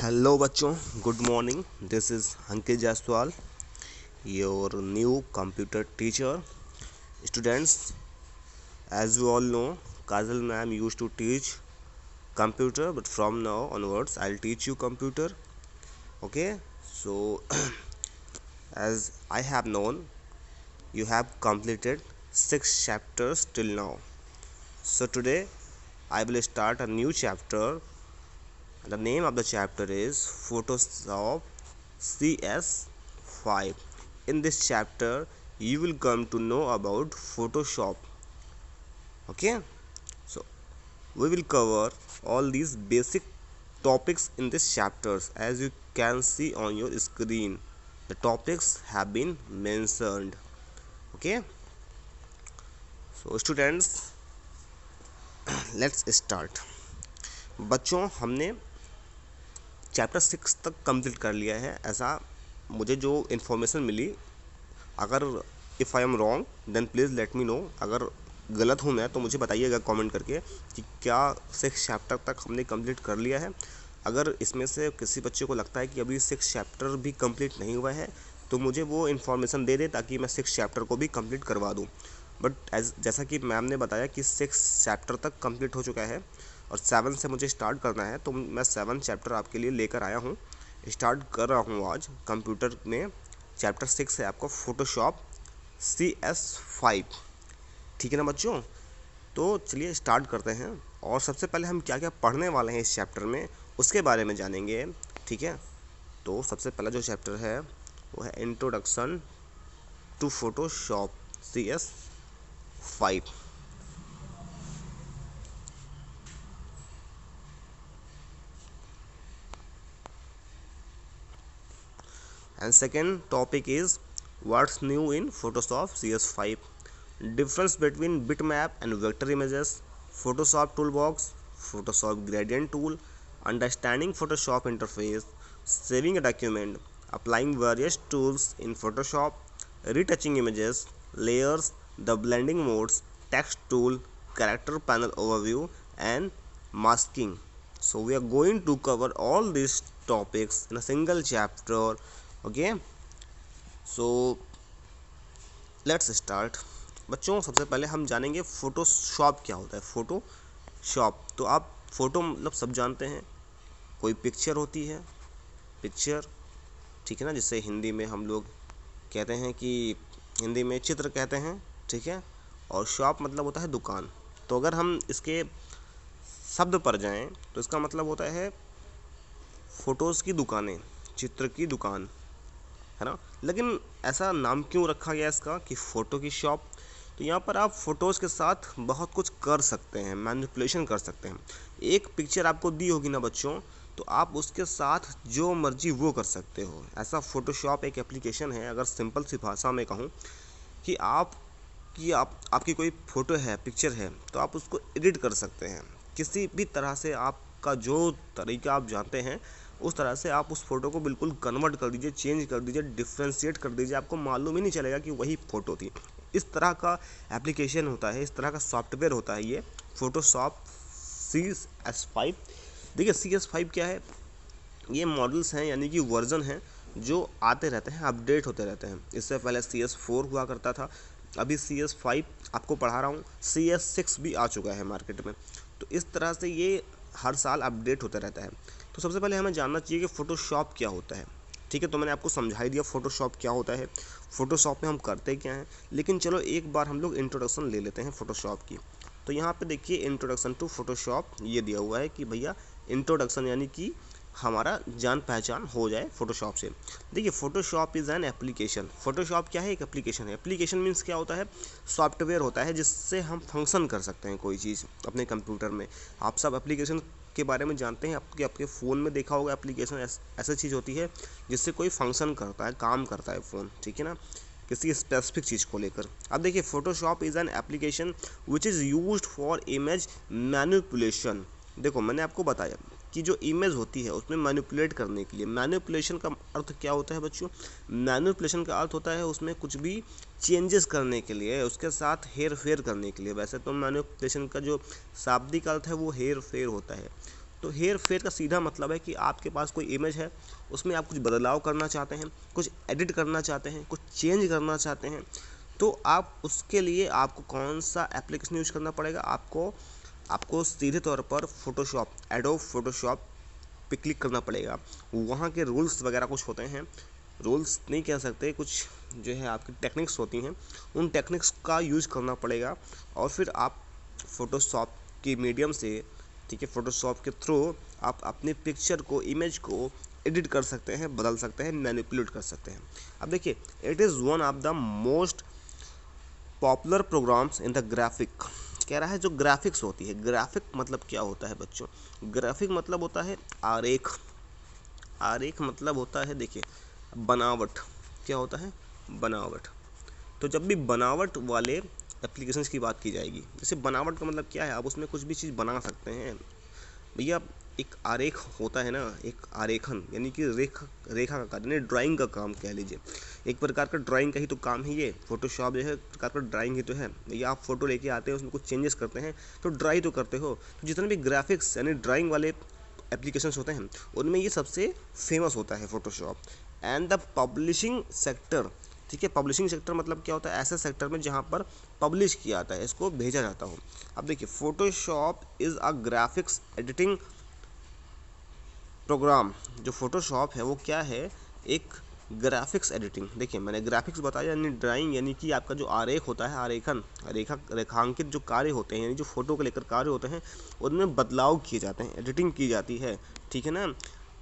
Hello बच्चों, good morning. This is Ankit Jaiswal, your new computer teacher. Students, as you all know, Kajal ma'am used to teach computer, but from now onwards I'll teach you computer. Okay, so as I have known, you have completed 6 chapters till now. So today I will start a new chapter. The name of the chapter is Photoshop CS5. In this chapter, you will come to know about Photoshop. Okay, so we will cover all these basic topics in this chapters. As you can see on your screen, the topics have been mentioned. Okay, so students, let's start. बच्चों, हमने chapter 6 तक complete कर लिया है, ऐसा मुझे जो information मिली। अगर if I am wrong then please let me know. अगर गलत हूँ मैं तो मुझे बताइएगा कमेंट करके कि क्या 6 चैप्टर तक हमने कंप्लीट कर लिया है। अगर इसमें से किसी बच्चे को लगता है कि अभी 6 चैप्टर भी कंप्लीट नहीं हुआ है तो मुझे वो इन्फॉर्मेशन दे दे ताकि मैं 6 चैप्टर को भी कंप्लीट करवा दूँ। बट जैसा कि मैम ने बताया कि 6 चैप्टर तक कंप्लीट हो चुका है और 7 से मुझे स्टार्ट करना है, तो मैं 7 चैप्टर आपके लिए लेकर आया हूँ। स्टार्ट कर रहा हूँ आज कंप्यूटर में। चैप्टर 6 है आपको फोटोशॉप CS5। ठीक है ना बच्चों? तो चलिए स्टार्ट करते हैं। और सबसे पहले हम क्या क्या पढ़ने वाले हैं इस चैप्टर में उसके बारे में जानेंगे। ठीक है, तो सबसे पहला जो चैप्टर है वो है introduction to Photoshop CS5। And second topic is what's new in Photoshop CS5, difference between bitmap and vector images, Photoshop toolbox, Photoshop gradient tool, understanding Photoshop interface, saving a document, applying various tools in Photoshop, retouching images, layers, the blending modes, text tool, character panel overview, and masking. So we are going to cover all these topics in a single chapter. Okay, so let's start. बच्चों, सबसे पहले हम जानेंगे Photoshop क्या होता है। Photoshop तो आप फ़ोटो मतलब सब जानते हैं, कोई पिक्चर होती है, पिक्चर, ठीक है ना, जिससे हिंदी में हम लोग कहते हैं कि हिंदी में चित्र कहते हैं। ठीक है, और शॉप मतलब होता है दुकान। तो अगर हम इसके शब्द पर जाएं तो इसका मतलब होता है फ़ोटोज़ की दुकानें, चित्र की दुकान, है ना। लेकिन ऐसा नाम क्यों रखा गया इसका कि फ़ोटो की शॉप? तो यहाँ पर आप फ़ोटोज़ के साथ बहुत कुछ कर सकते हैं, मैनिपुलेशन कर सकते हैं। एक पिक्चर आपको दी होगी ना बच्चों, तो आप उसके साथ जो मर्जी वो कर सकते हो। ऐसा फ़ोटोशॉप एक एप्लीकेशन है। अगर सिंपल सी भाषा में कहूँ कि आपकी कोई फ़ोटो है, पिक्चर है, तो आप उसको एडिट कर सकते हैं किसी भी तरह से। आपका जो तरीका आप जानते हैं उस तरह से आप उस फ़ोटो को बिल्कुल कन्वर्ट कर दीजिए, चेंज कर दीजिए, डिफ्रेंशिएट कर दीजिए, आपको मालूम ही नहीं चलेगा कि वही फ़ोटो थी। इस तरह का एप्लीकेशन होता है, इस तरह का सॉफ्टवेयर होता है ये फ़ोटोशॉप CS5। देखिए CS5 क्या है? ये मॉडल्स हैं, यानी कि वर्जन हैं जो आते रहते हैं, अपडेट होते रहते हैं। इससे पहले CS4 हुआ करता था, अभी CS5 आपको पढ़ा रहा हूँ, CS6 भी आ चुका है मार्केट में। तो इस तरह से ये हर साल अपडेट होता रहता है। तो सबसे पहले हमें जानना चाहिए कि फ़ोटोशॉप क्या होता है। ठीक है, तो मैंने आपको समझा ही दिया फ़ोटोशॉप क्या होता है, फ़ोटोशॉप में हम करते क्या हैं। लेकिन चलो एक बार हम लोग इंट्रोडक्शन ले लेते हैं फ़ोटोशॉप की। तो यहाँ पे देखिए इंट्रोडक्शन टू फ़ोटोशॉप ये दिया हुआ है कि भैया इंट्रोडक्शन यानी कि हमारा जान पहचान हो जाए फ़ोटोशॉप से। देखिए Photoshop is an application. Photoshop क्या है? एक एप्लीकेशन है। एप्लीकेशन मीन्स क्या होता है? सॉफ्टवेयर होता है जिससे हम फंक्शन कर सकते हैं कोई चीज़ अपने कंप्यूटर में। आप सब एप्लीकेशन के बारे में जानते हैं, आपके फ़ोन में देखा होगा एप्लीकेशन ऐसी चीज़ होती है जिससे कोई फंक्शन करता है, काम करता है फ़ोन, ठीक है ना, किसी स्पेसिफिक चीज़ को लेकर। अब देखिए Photoshop is an application which is used for image manipulation. देखो मैंने आपको बताया कि जो इमेज होती है उसमें मैनिपुलेट करने के लिए। मैनिपुलेशन का अर्थ क्या होता है बच्चों? मैनिपुलेशन का अर्थ होता है उसमें कुछ भी चेंजेस करने के लिए, उसके साथ हेर फेर करने के लिए। वैसे तो मैनिपुलेशन का जो शाब्दिक अर्थ है वो हेर फेर होता है। तो हेर फेर का सीधा मतलब है कि आपके पास कोई इमेज है, उसमें आप कुछ बदलाव करना चाहते हैं, कुछ एडिट करना चाहते हैं, कुछ चेंज करना चाहते हैं, तो आप उसके लिए आपको कौन सा एप्लीकेशन यूज करना पड़ेगा? आपको सीधे तौर पर फोटोशॉप, एडोब फोटोशॉप पे क्लिक करना पड़ेगा। वहाँ के रूल्स वगैरह कुछ होते हैं, रूल्स नहीं कह सकते, कुछ जो है आपकी टेक्निक्स होती हैं, उन टेक्निक्स का यूज़ करना पड़ेगा और फिर आप फोटोशॉप के मीडियम से, ठीक है, फोटोशॉप के थ्रू आप अपने पिक्चर को, इमेज को एडिट कर सकते हैं, बदल सकते हैं, मैनिपुलेट कर सकते हैं। अब देखिए, it is one of the most popular programs in the graphic. कह रहा है जो ग्राफिक्स होती है, ग्राफिक मतलब क्या होता है बच्चों? ग्राफिक मतलब होता है आरेख। आरेख मतलब होता है, देखिए, बनावट। क्या होता है? बनावट। तो जब भी बनावट वाले एप्लीकेशंस की बात की जाएगी, जैसे बनावट का मतलब क्या है? आप उसमें कुछ भी चीज़ बना सकते हैं भैया। एक आरेख होता है ना, एक आरेखन यानी कि रेखा का कार्य, यानी ड्राइंग का काम कह लीजिए। एक प्रकार का ड्राइंग का ही तो काम है ये। फोटोशॉप जो है एक प्रकार का ड्राइंग ही तो है भैया। आप फोटो लेके आते हैं, उसमें कुछ चेंजेस करते हैं तो ड्राई तो करते हो। तो जितने भी ग्राफिक्स यानी ड्राइंग वाले एप्लीकेशंस होते हैं, उनमें ये सबसे फेमस होता है Photoshop. And the publishing sector, ठीक है, पब्लिशिंग सेक्टर मतलब क्या होता है? ऐसे सेक्टर में जहाँ पर पब्लिश किया जाता है, इसको भेजा जाता हो। अब देखिए, Photoshop is a graphics editing programme. जो फोटोशॉप है वो क्या है? एक ग्राफिक्स एडिटिंग। देखिए, मैंने ग्राफिक्स बताया यानी ड्राइंग, यानी कि आपका जो आरेख होता है, आरेखन, रेखांकित जो कार्य होते हैं, यानी जो फोटो को लेकर कार्य होते हैं, उनमें बदलाव किए जाते हैं, एडिटिंग की जाती है, ठीक है ना।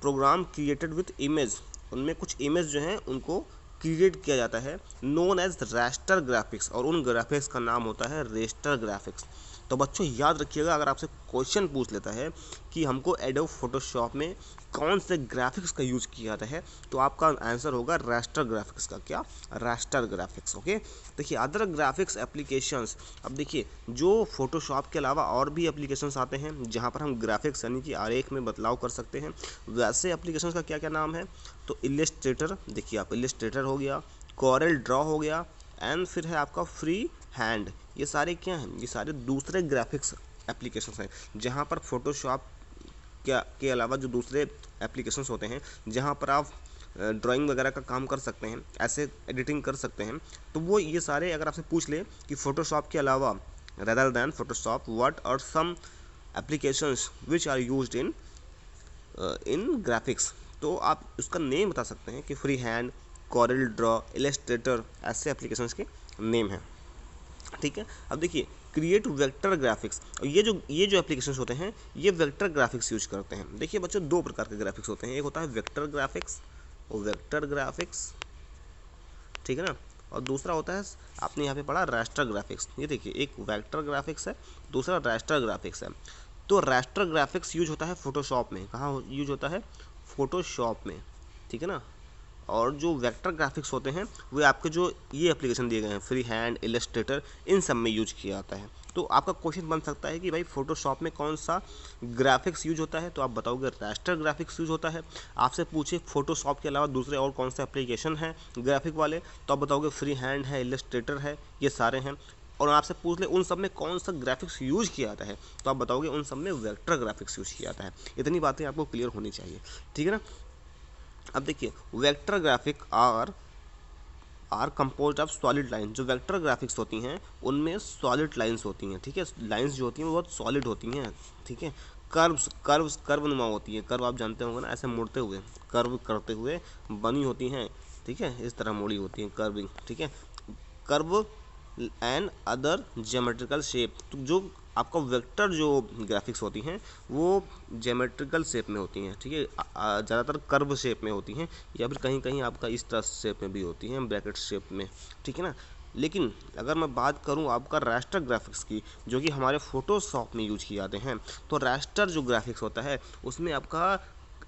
प्रोग्राम क्रिएटेड विथ इमेज, उनमें कुछ इमेज जो हैं उनको क्रिएट किया जाता है, नोन एज रास्टर ग्राफिक्स, और उन ग्राफिक्स का नाम होता है रास्टर ग्राफिक्स। तो बच्चों याद रखिएगा, अगर आपसे क्वेश्चन पूछ लेता है कि हमको एडोब फोटोशॉप में कौन से ग्राफिक्स का यूज़ किया जाता है, तो आपका आंसर होगा रास्टर ग्राफिक्स का। क्या? Raster graphics. ओके, देखिए, अदर ग्राफिक्स एप्लीकेशंस। अब देखिए, जो फोटोशॉप के अलावा और भी एप्लीकेशंस आते हैं जहाँ पर हम ग्राफिक्स यानी कि आरेख में बदलाव कर सकते हैं, वैसे एप्लीकेशंस का क्या क्या नाम है? तो इलस्ट्रेटर, देखिए आप, इलस्ट्रेटर हो गया, कॉरेल ड्रॉ हो गया, एंड फिर है आपका फ्री हैंड। ये सारे क्या हैं? ये सारे दूसरे ग्राफिक्स एप्लीकेशंस हैं जहाँ पर फोटोशॉप के अलावा जो दूसरे एप्लीकेशंस होते हैं जहाँ पर आप ड्राइंग वगैरह का काम कर सकते हैं, ऐसे एडिटिंग कर सकते हैं। तो वो ये सारे, अगर आपसे पूछ ले कि फोटोशॉप के अलावा, rather than Photoshop, what are some applications which are used in graphics, तो आप उसका नेम बता सकते हैं कि free hand, Corel draw, Illustrator, ऐसे एप्लीकेशंस के नेम हैं, ठीक है। अब देखिए, क्रिएट वेक्टर ग्राफिक्स, ये जो एप्लीकेशंस होते हैं ये वेक्टर ग्राफिक्स यूज करते हैं। देखिए बच्चों, दो प्रकार के ग्राफिक्स होते हैं, एक होता है वेक्टर ग्राफिक्स, ठीक है ना, और दूसरा होता है, आपने यहाँ पे पढ़ा, रास्टर ग्राफिक्स। ये देखिए, एक वेक्टर ग्राफिक्स है, दूसरा रास्टर ग्राफिक्स है। तो रास्टर ग्राफिक्स यूज होता है फोटोशॉप में। कहाँ यूज होता है? फोटोशॉप में, ठीक है ना। और जो वेक्टर ग्राफिक्स होते हैं वे आपके जो ये एप्लीकेशन दिए गए हैं, फ्री हैंड, इलस्ट्रेटर, इन सब में यूज किया जाता है। तो आपका क्वेश्चन बन सकता है कि भाई फोटोशॉप में कौन सा ग्राफिक्स यूज होता है, तो आप बताओगे रास्टर ग्राफिक्स यूज होता है। आपसे पूछे फोटोशॉप के अलावा दूसरे और कौन से एप्लीकेशन हैं ग्राफिक वाले, तो आप बताओगे फ्री हैंड है, इलस्ट्रेटर है, ये सारे हैं। और आपसे पूछ ले उन सब में कौन सा ग्राफिक्स यूज किया जाता है, तो आप बताओगे उन सब में वेक्टर ग्राफिक्स यूज किया जाता है। इतनी बातें आपको क्लियर होनी चाहिए, ठीक है ना। अब देखिए, vector graphic are composed of solid line. जो वेक्टर ग्राफिक्स होती हैं उनमें सॉलिड लाइंस होती हैं, ठीक है। लाइंस जो होती हैं वो बहुत सॉलिड होती हैं, ठीक है। कर्व नुमा होती है। कर्व आप जानते होंगे ना, ऐसे मुड़ते हुए, कर्व करते हुए बनी होती हैं, ठीक है, इस तरह मुड़ी होती हैं, कर्विंग, ठीक है। Curve and other geometrical shape. तो जो आपका वेक्टर जो ग्राफिक्स होती हैं वो ज्योमेट्रिकल शेप में होती हैं, ठीक है, ज़्यादातर कर्व शेप में होती हैं, या फिर कहीं कहीं आपका इस तरह शेप में भी होती हैं, ब्रैकेट शेप में, ठीक है ना। लेकिन अगर मैं बात करूं आपका रास्टर ग्राफिक्स की, जो कि हमारे फोटोशॉप में यूज किए जाते हैं, तो रास्टर जो ग्राफिक्स होता है उसमें आपका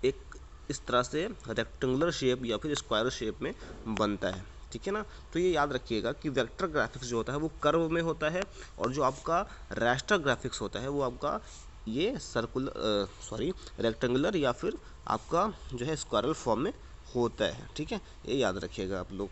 एक इस तरह से रेक्टेंगुलर शेप या फिर स्क्वायर शेप में बनता है, ठीक है ना। तो ये याद रखिएगा कि वेक्टर ग्राफिक्स जो होता है वो कर्व में होता है, और जो आपका रास्टर ग्राफिक्स होता है वो आपका ये रेक्टेंगुलर या फिर आपका जो है स्क्वायरल फॉर्म में होता है, ठीक है, ये याद रखिएगा आप लोग।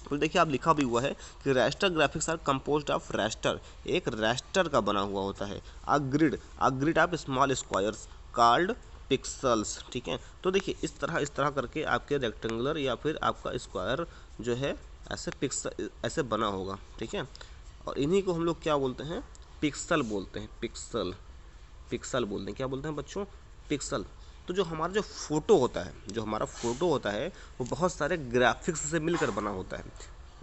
तो देखिए, आप लिखा भी हुआ है कि raster graphics are composed of raster, एक रास्टर का बना हुआ होता है। A grid of small squares, called pixels. ठीक है, तो देखिए इस तरह करके आपके रेक्टेंगुलर या फिर आपका स्क्वायर जो है ऐसे पिक्सल ऐसे बना होगा। ठीक है, और इन्हीं को हम लोग क्या बोलते हैं, पिक्सल बोलते हैं। पिक्सल बोलते हैं, क्या बोलते हैं बच्चों, पिक्सल। तो जो हमारा जो फोटो होता है वो बहुत सारे ग्राफिक्स से मिलकर बना होता है।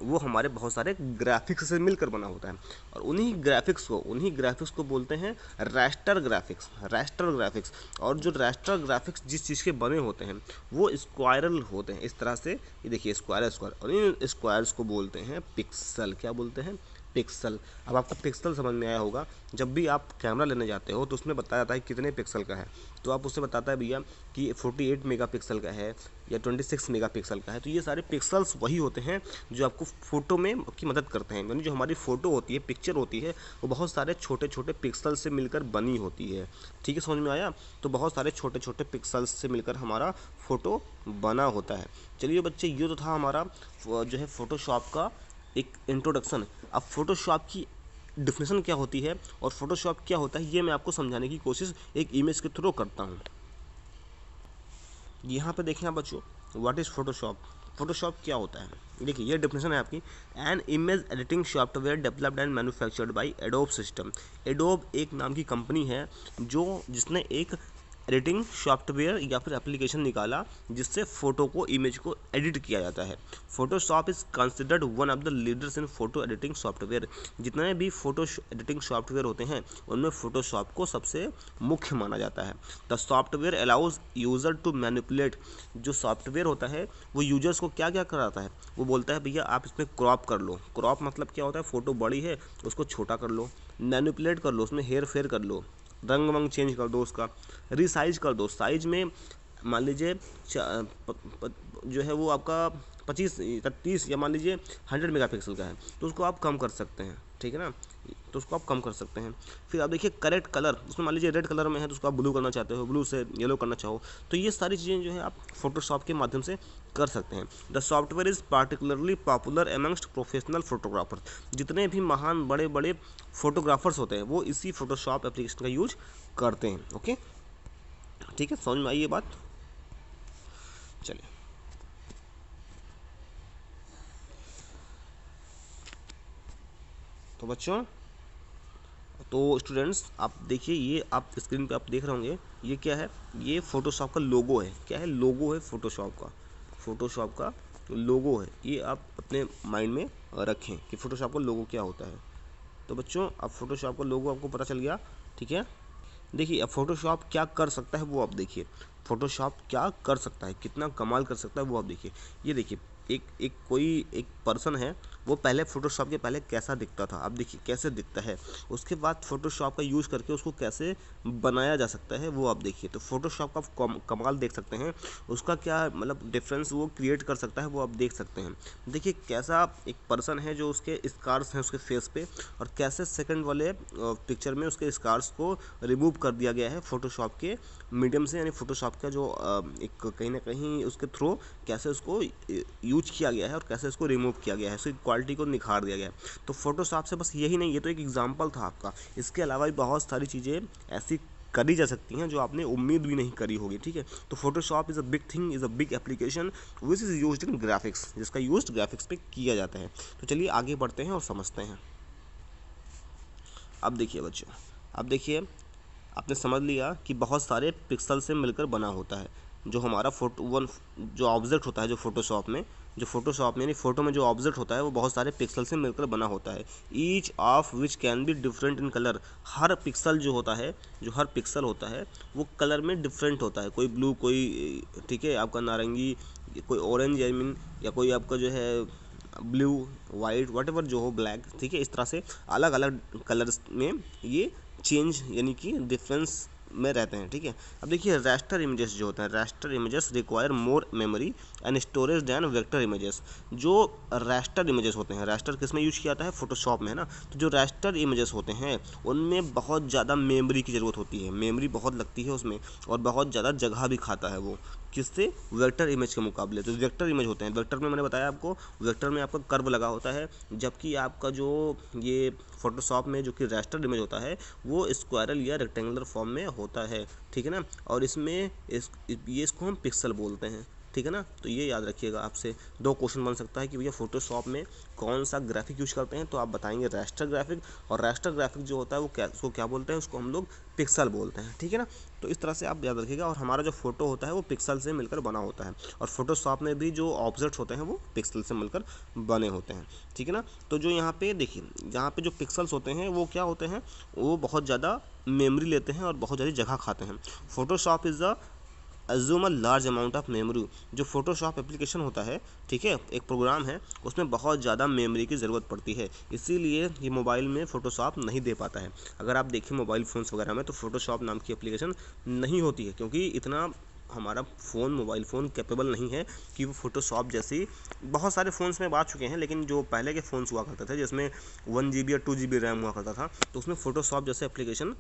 वो हमारे बहुत सारे ग्राफिक्स से मिलकर बना होता है, और उन्हीं ग्राफिक्स को बोलते हैं रास्टर ग्राफिक्स। और जो रास्टर ग्राफिक्स जिस चीज़ के बने होते हैं वो स्क्वायरल होते हैं, इस तरह से। ये देखिए स्क्वायर, और इन स्क्वायर्स को बोलते हैं पिक्सल। क्या बोलते हैं, पिक्सल। अब आपको पिक्सल समझ में आया होगा। जब भी आप कैमरा लेने जाते हो तो उसमें बताया जाता है कितने पिक्सल का है, तो आप उससे बताता है भैया कि 48 मेगापिक्सल का है या 26 मेगापिक्सल का है। तो ये सारे पिक्सल्स वही होते हैं जो आपको फ़ोटो में की मदद करते हैं। यानी जो हमारी फ़ोटो होती है, पिक्चर होती है, वो बहुत सारे छोटे छोटे पिक्सल से मिलकर बनी होती है। ठीक है, समझ में आया। तो बहुत सारे छोटे छोटे पिक्सल्स से मिलकर हमारा फ़ोटो बना होता है। चलिए बच्चे, ये तो था हमारा जो है फ़ोटोशॉप का एक इंट्रोडक्शन। अब फोटोशॉप की डिफिनेशन क्या होती है और फोटोशॉप क्या होता है, ये मैं आपको समझाने की कोशिश एक इमेज के थ्रू करता हूँ। यहाँ पे देखें आप बच्चों, व्हाट इज़ फोटोशॉप। फोटोशॉप क्या होता है, देखिए ये डिफिनेशन है आपकी। An image editing software developed and manufactured by adobe system. Adobe एक नाम की कंपनी है जिसने एक एडिटिंग सॉफ्टवेयर या फिर एप्लीकेशन निकाला जिससे फ़ोटो को, इमेज को एडिट किया जाता है। Photoshop is considered one of the leaders in photo editing software. जितने भी फोटो एडिटिंग सॉफ्टवेयर होते हैं उनमें फोटोशॉप को सबसे मुख्य माना जाता है। The software allows user to manipulate. जो सॉफ्टवेयर होता है वो यूजर्स को क्या क्या कराता है, वो बोलता है भैया आप इसमें क्रॉप कर लो। क्रॉप मतलब क्या होता है, फ़ोटो बड़ी है उसको छोटा कर लो, मैनिपुलेट कर लो, उसमें हेर फेर कर लो, रंग वंग चेंज कर दो उसका, रिसाइज कर दो। साइज में मान लीजिए जो है वो आपका 25-30 या मान लीजिए 100 मेगापिक्सल का है तो उसको आप कम कर सकते हैं। ठीक है ना, तो उसको आप कम कर सकते हैं। फिर आप देखिए करेक्ट कलर, उसमें मान लीजिए रेड कलर में है तो उसको आप ब्लू करना चाहते हो, ब्लू से येलो करना चाहो, तो ये सारी चीज़ें जो है आप फोटोशॉप के माध्यम से कर सकते हैं। The software is particularly popular amongst professional photographers. जितने भी महान बड़े बड़े फोटोग्राफर्स होते हैं वो इसी फोटोशॉप एप्लीकेशन का यूज करते हैं। ओके, ठीक है, समझ में आई ये बात। चलिए, तो बच्चों, तो स्टूडेंट्स आप देखिए, ये आप स्क्रीन पे आप देख रहे होंगे, ये क्या है, ये फोटोशॉप का लोगो है। क्या है, लोगो है फोटोशॉप का लोगो है। ये आप अपने माइंड में रखें कि फोटोशॉप का लोगो क्या होता है। तो बच्चों, अब फोटोशॉप का लोगो आपको पता चल गया। ठीक है, देखिए अब फोटोशॉप क्या कर सकता है वो आप देखिए। फोटोशॉप क्या कर सकता है, कितना कमाल कर सकता है वो आप देखिए। ये देखिए एक पर्सन है, वो पहले फोटोशॉप के पहले कैसा दिखता था, अब देखिए कैसे दिखता है। उसके बाद फोटोशॉप का यूज़ करके उसको कैसे बनाया जा सकता है वो आप देखिए। तो फोटोशॉप का कमाल देख सकते हैं, उसका क्या मतलब डिफरेंस वो क्रिएट कर सकता है वो आप देख सकते हैं। देखिए कैसा एक पर्सन है जो उसके स्कार्स हैं उसके फेस पे, और कैसे सेकंड वाले पिक्चर में उसके स्कार्स को रिमूव कर दिया गया है फोटोशॉप के मीडियम से। यानी फोटोशॉप का जो एक कहीं ना कहीं उसके थ्रू कैसे उसको यूज किया गया है और कैसे इसको रिमूव किया गया है, उसकी क्वालिटी को निखार दिया गया है। तो फोटोशॉप से बस यही नहीं, ये तो एक एग्जांपल था आपका। इसके अलावा भी बहुत सारी चीज़ें ऐसी करी जा सकती हैं जो आपने उम्मीद भी नहीं करी होगी। ठीक है, तो Photoshop is a big thing, is a big application which is used in graphics, जिसका यूज ग्राफिक्स पे किया जाता है। तो चलिए आगे बढ़ते हैं और समझते हैं। अब देखिए बच्चों, अब देखिए आपने समझ लिया कि बहुत सारे पिक्सल से मिलकर बना होता है जो हमारा जो ऑब्जेक्ट होता है, जो फोटोशॉप में यानी फ़ोटो में जो ऑब्जेक्ट होता है वो बहुत सारे पिक्सल से मिलकर बना होता है। Each of which can be different in colour. Her pixel होता है वो कलर में डिफरेंट होता है। कोई ब्लू, कोई ठीक है आपका नारंगी, कोई ऑरेंज आई मीन, या कोई आपका जो है ब्लू, वाइट, वट जो हो, ब्लैक। ठीक है, इस तरह से अलग अलग कलर्स में ये चेंज यानी कि डिफरेंस में रहते हैं। ठीक है, अब देखिए रास्टर इमेजेस जो होते हैं, raster images require more memory and storage than vector images. जो रास्टर इमेजेस होते हैं, रास्टर किस में यूज किया जाता है, फोटोशॉप में, है ना। तो जो रास्टर इमेजेस होते हैं उनमें बहुत ज़्यादा मेमोरी की ज़रूरत होती है, मेमोरी बहुत लगती है उसमें, और बहुत ज़्यादा जगह भी खाता है वो। किससे, वेक्टर इमेज के मुकाबले। तो वेक्टर इमेज होते हैं, वेक्टर में मैंने बताया आपको, वेक्टर में आपका कर्व लगा होता है, जबकि आपका जो ये फोटोशॉप में जो कि रास्टर इमेज होता है वो स्क्वायरल या रेक्टेंगुलर फॉर्म में होता है, ठीक है ना। और इसमें इसको हम पिक्सल बोलते हैं, ठीक है ना। तो ये याद रखिएगा, आपसे 2 क्वेश्चन बन सकता है कि भैया फोटोशॉप में कौन सा ग्राफिक यूज करते हैं, तो आप बताएंगे रास्टर ग्राफिक, और रास्टर ग्राफिक जो होता है वो उसको क्या बोलते हैं, उसको हम लोग पिक्सल बोलते हैं, ठीक है ना। तो इस तरह से आप याद रखिएगा। और हमारा जो फोटो होता है वो पिक्सल से मिलकर बना होता है, और फोटोशॉप में भी जो ऑब्जेक्ट्स होते हैं वो पिक्सल से मिलकर बने होते हैं, ठीक है ना। तो जो यहाँ पे देखिए, यहाँ पे जो पिक्सल्स होते हैं वो क्या होते हैं, वो बहुत ज़्यादा मेमोरी लेते हैं और बहुत ज़्यादा जगह खाते हैं। Photoshop is the assume a large amount of memory. जो फोटोशॉप एप्लीकेशन होता है, ठीक है, एक प्रोग्राम है, उसमें बहुत ज़्यादा मेमोरी की ज़रूरत पड़ती है, इसीलिए ये मोबाइल में फ़ोटोशॉप नहीं दे पाता है। अगर आप देखें मोबाइल फ़ोन्स वगैरह में तो फ़ोटोशॉप नाम की एप्लीकेशन नहीं होती है, क्योंकि इतना हमारा फ़ोन, मोबाइल फ़ोन कैपेबल नहीं है कि वो फ़ोटोशॉप जैसी, बहुत सारे फ़ोन्स में आ चुके हैं, लेकिन जो पहले के फ़ोन्स हुआ करते थे जिसमें 1 GB या 2 GB रैम हुआ करता था, तो उसमें फ़ोटोशॉप जैसे एप्लीकेशन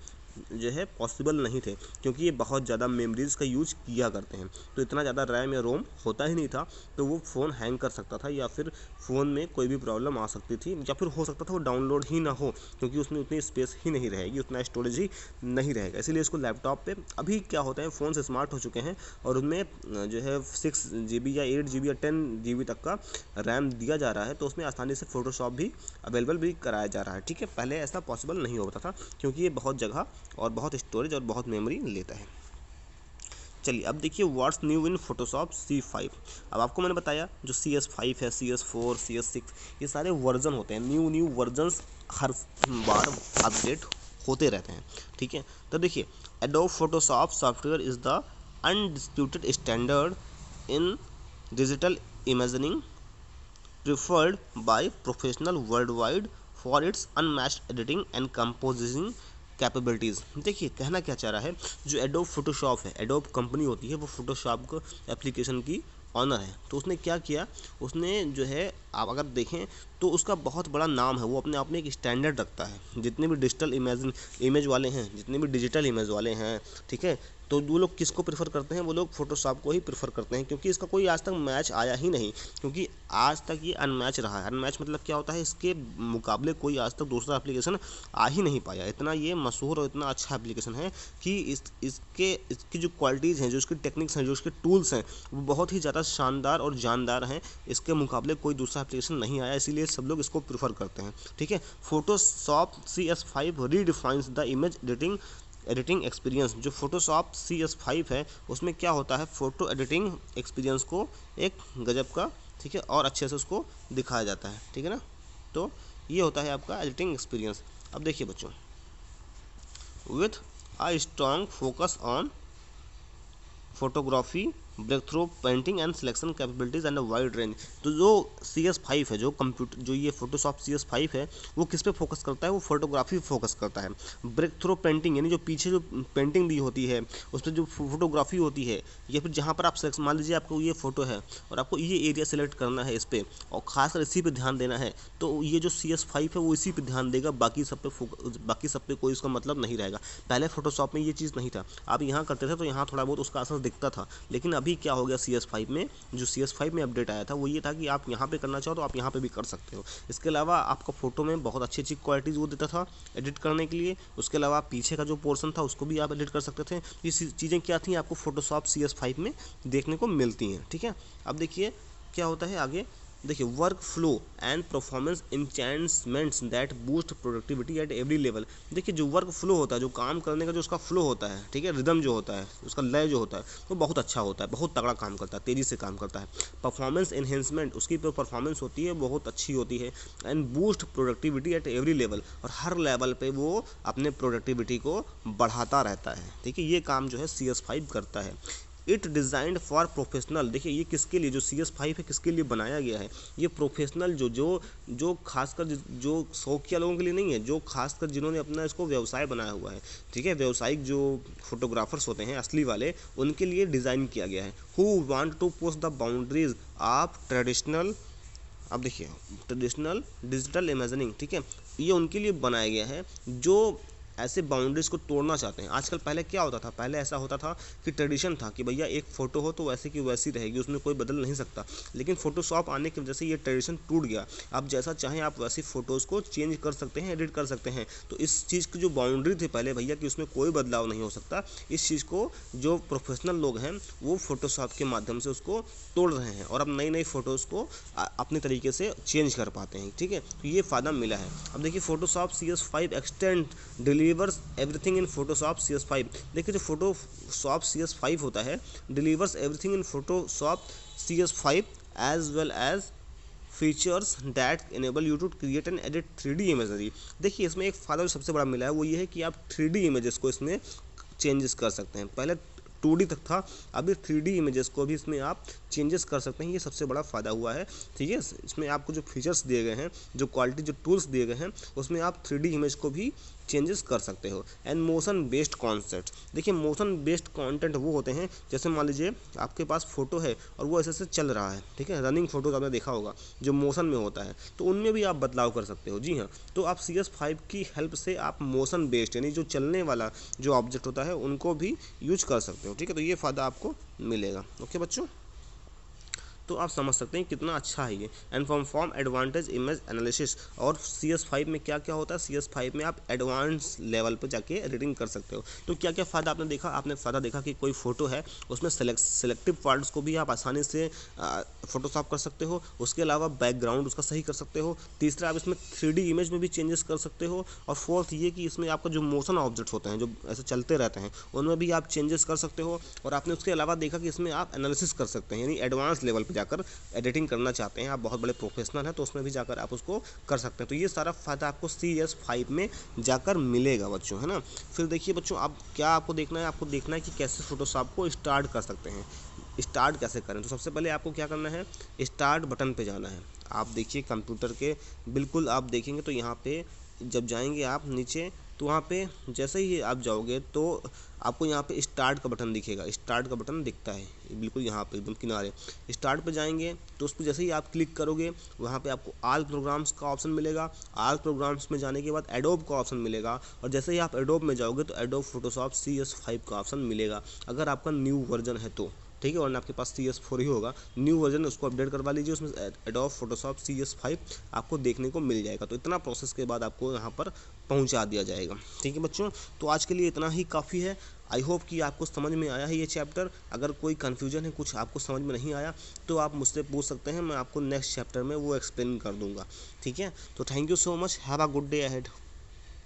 जो है पॉसिबल नहीं थे, क्योंकि ये बहुत ज़्यादा मेमोरीज़ का यूज किया करते हैं। तो इतना ज़्यादा रैम या रोम होता ही नहीं था, तो वो फ़ोन हैंग कर सकता था, या फिर फ़ोन में कोई भी प्रॉब्लम आ सकती थी, या फिर हो सकता था वो डाउनलोड ही ना हो, क्योंकि उसमें उतनी स्पेस ही नहीं रहेगी, उतना स्टोरेज ही नहीं रहेगा। इसीलिए इसको लैपटॉप पे, अभी क्या होता है फ़ोन से स्मार्ट हो चुके हैं और उनमें जो है 6 GB या 8 GB या 10 GB तक का रैम दिया जा रहा है, तो उसमें आसानी से फ़ोटोशॉप भी अवेलेबल भी कराया जा रहा है, ठीक है। पहले ऐसा पॉसिबल नहीं होता था, क्योंकि ये बहुत जगह और बहुत स्टोरेज और बहुत मेमोरी लेता है। चलिए अब देखिए what's new in Photoshop C5। अब आपको मैंने बताया जो CS5 है, CS4, CS6, ये सारे वर्जन होते हैं, न्यू वर्जन्स हर बार अपडेट होते रहते हैं, ठीक है। तो देखिए adobe Photoshop software is the undisputed standard in digital imaging preferred by professional worldwide for its unmatched editing and compositing capabilities. देखिए कहना क्या चाह रहा है, जो एडोब फोटोशॉप है, एडोब कंपनी होती है, वो फोटोशॉप को एप्लीकेशन की ऑनर है। तो उसने क्या किया, उसने जो है, आप अगर देखें तो उसका बहुत बड़ा नाम है, वो अपने आप में एक स्टैंडर्ड रखता है। जितने भी डिजिटल इमेज वाले हैं, जितने भी डिजिटल इमेज वाले हैं, ठीक है, तो वो लोग किसको प्रेफर करते हैं, वो लोग फोटोशॉप को ही प्रेफर करते हैं, क्योंकि इसका कोई आज तक मैच आया ही नहीं, क्योंकि आज तक ये अनमैच रहा है। अनमैच मतलब क्या होता है, इसके मुकाबले कोई आज तक दूसरा एप्लीकेशन आ ही नहीं पाया। इतना ये मशहूर और इतना अच्छा एप्लीकेशन है कि इसकी जो क्वालिटीज़ हैं, जो इसकी टेक्निक्स हैं, जो इसके टूल्स हैं, वो बहुत ही ज़्यादा शानदार और जानदार हैं। इसके मुकाबले कोई दूसरा एप्लीकेशन नहीं आया, इसीलिए सब लोग इसको प्रेफर करते हैं, ठीक है। Photoshop CS5 redefines the image editing experience. जो फोटोशॉप CS5 है उसमें क्या होता है, फ़ोटो एडिटिंग एक्सपीरियंस को एक गजब का, ठीक है, और अच्छे से उसको दिखाया जाता है, ठीक है ना। तो ये होता है आपका एडिटिंग एक्सपीरियंस। अब देखिए बच्चों, with a strong focus on photography, breakthrough painting and selection capabilities and a wide range. तो जो CS5 है, जो कंप्यूटर, जो ये फोटोशॉप CS5 है, वो किस पे फोकस करता है, वो फोटोग्राफी पे फोकस करता है। ब्रेक थ्रू पेंटिंग यानी जो पीछे जो पेंटिंग दी होती है उस पर जो फोटोग्राफी होती है, या फिर जहाँ पर आप सेलेक्ट, मान लीजिए आपको ये फ़ोटो है और आपको ये एरिया सेलेक्ट करना है इस पर, और खासकर इसी पे ध्यान देना है, तो ये जो CS5 है वो इसी पे ध्यान देगा, बाकी सब पे कोई उसका मतलब नहीं रहेगा। पहले फोटोशॉप में ये चीज़ नहीं था, आप यहाँ करते थे तो यहाँ थोड़ा बहुत उसका असर दिखता था, लेकिन अभी क्या हो गया CS5 में, जो CS5 में अपडेट आया था वो ये था कि आप यहाँ पे करना चाहो तो आप यहाँ पे भी कर सकते हो। इसके अलावा आपका फ़ोटो में बहुत अच्छी अच्छी क्वालिटीज़ वो देता था एडिट करने के लिए। उसके अलावा पीछे का जो पोर्शन था उसको भी आप एडिट कर सकते थे। ये चीज़ें क्या थी, आपको फोटोशॉप CS5 में देखने को मिलती हैं, ठीक है। अब देखिए क्या होता है आगे, देखिए work flow and performance enhancements that boost productivity at every level. देखिए जो वर्क फ्लो होता है, जो काम करने का जो उसका फ्लो होता है, ठीक है, रिदम जो होता है, उसका लय जो होता है, वो बहुत अच्छा होता है, बहुत तगड़ा काम करता है, तेज़ी से काम करता है। परफॉर्मेंस एनहेंसमेंट, उसकी जो परफॉर्मेंस होती है बहुत अच्छी होती है। And boost productivity at every level, और हर लेवल पे वो अपने प्रोडक्टिविटी को बढ़ाता रहता है, ठीक है। ये काम जो है CS5 करता है। It designed for professional. देखिए ये किसके लिए, जो CS5 है किसके लिए बनाया गया है, ये प्रोफेशनल जो खासकर जो शौकिया लोगों के लिए नहीं है, जो खासकर जिन्होंने अपना इसको व्यवसाय बनाया हुआ है, ठीक है, व्यावसायिक जो फोटोग्राफर्स होते हैं असली वाले, उनके लिए डिज़ाइन किया गया है। Who want to push the boundaries of traditional, अब देखिए ट्रेडिशनल डिजिटल इमेजिनिंग, ठीक है, ये उनके लिए बनाया गया है जो ऐसे बाउंड्रीज को तोड़ना चाहते हैं। आजकल पहले क्या होता था, पहले ऐसा होता था कि ट्रेडिशन था कि भैया एक फ़ोटो हो तो वैसे की वैसी रहेगी, उसमें कोई बदल नहीं सकता। लेकिन फ़ोटोशॉप आने की वजह से ये ट्रेडिशन टूट गया। आप जैसा चाहें आप वैसी फ़ोटोज़ को चेंज कर सकते हैं, एडिट कर सकते हैं। तो इस चीज़ की जो बाउंड्री थी पहले भैया कि उसमें कोई बदलाव नहीं हो सकता, इस चीज़ को जो प्रोफेशनल लोग हैं वो फ़ोटोशॉप के माध्यम से उसको तोड़ रहे हैं और अब नई नई फ़ोटोज़ को अपने तरीके से चेंज कर पाते हैं। ठीक है, तो ये फ़ायदा मिला है। अब देखिए Photoshop CS5 extend delivers everything in Photoshop CS5। देखिए जो फोटोशॉप CS5 होता है delivers everything in Photoshop CS5 as well as features that enable you to create and edit 3D imagery. देखिए इसमें एक फ़ायदा जो सबसे बड़ा मिला है वो ये है कि आप 3D इमेजेस को इसमें चेंजेस कर सकते हैं। पहले 2D तक था, अभी 3D इमेजेस को भी इसमें आप चेंजेस कर सकते हैं। ये सबसे बड़ा फ़ायदा हुआ है। ठीक है, इसमें आपको जो फीचर्स दिए गए हैं, जो क्वालिटी, जो टूल्स दिए गए हैं, उसमें आप 3D इमेज को भी चेंजेस कर सकते हो। एंड मोशन बेस्ड कॉन्सेप्ट, देखिए मोशन बेस्ड कंटेंट वो होते हैं जैसे मान लीजिए आपके पास फोटो है और वो ऐसे ऐसे चल रहा है, ठीक है, रनिंग फोटोज आपने देखा होगा जो मोशन में होता है, तो उनमें भी आप बदलाव कर सकते हो। जी हाँ, तो आप CS5 की हेल्प से आप मोशन बेस्ड यानी जो चलने वाला जो ऑब्जेक्ट होता है उनको भी यूज कर सकते हो। ठीक है, तो ये फ़ायदा आपको मिलेगा। ओके बच्चों, तो आप समझ सकते हैं कितना अच्छा है ये। And from advantage image analysis, और CS5 में क्या क्या होता है, CS5 में आप एडवांस लेवल पर जाके एडिटिंग कर सकते हो। तो क्या क्या फ़ायदा आपने देखा, आपने फ़ायदा देखा कि कोई फ़ोटो है उसमें सेलेक्टिव पार्ट्स को भी आप आसानी से फ़ोटोशॉप कर सकते हो। उसके अलावा बैकग्राउंड उसका सही कर सकते हो। तीसरा, आप इसमें 3D इमेज में भी चेंजेस कर सकते हो। और फोर्थ ये कि इसमें आपका जो मोशन ऑब्जेक्ट्स होते हैं जो ऐसे चलते रहते हैं उनमें भी आप चेंजेस कर सकते हो। और आपने उसके अलावा देखा कि इसमें आप एनालिसिस कर सकते हैं, यानी एडवांस लेवल पर जाकर एडिटिंग करना चाहते हैं, आप बहुत बड़े प्रोफेशनल हैं तो उसमें भी जाकर आप उसको कर सकते हैं। तो ये सारा फ़ायदा आपको CS5 में जाकर मिलेगा बच्चों, है ना। फिर देखिए बच्चों, आप क्या आपको देखना है, आपको देखना है कि कैसे फोटोशॉप को स्टार्ट कर सकते हैं। स्टार्ट कैसे करें, तो सबसे पहले आपको क्या करना है, स्टार्ट बटन पे जाना है। आप देखिए कंप्यूटर के बिल्कुल आप देखेंगे तो यहाँ पे जब जाएंगे आप नीचे तो वहाँ पे जैसे ही आप जाओगे तो आपको यहाँ पे स्टार्ट का बटन दिखेगा। स्टार्ट का बटन दिखता है बिल्कुल यहाँ पे एकदम किनारे। स्टार्ट पे जाएंगे तो उस पर जैसे ही आप क्लिक करोगे वहाँ पे आपको ऑल प्रोग्राम्स का ऑप्शन मिलेगा। ऑल प्रोग्राम्स में जाने के बाद एडोब का ऑप्शन मिलेगा और जैसे ही आप एडोब में जाओगे तो एडोब फोटोशॉप CS5 का ऑप्शन मिलेगा अगर आपका न्यू वर्जन है तो। ठीक है, वरना आपके पास CS4 ही होगा। न्यू वर्जन उसको अपडेट करवा लीजिए, उसमें एडोब फोटोशॉप CS5 आपको देखने को मिल जाएगा। तो इतना प्रोसेस के बाद आपको यहाँ पर पहुँचा दिया जाएगा। ठीक है बच्चों, तो आज के लिए इतना ही काफ़ी है। आई होप कि आपको समझ में आया है ये चैप्टर। अगर कोई कन्फ्यूजन है, कुछ आपको समझ में नहीं आया तो आप मुझसे पूछ सकते हैं, मैं आपको नेक्स्ट चैप्टर में वो एक्सप्लेन कर दूँगा। ठीक है, तो thank you so much, have a good day ahead.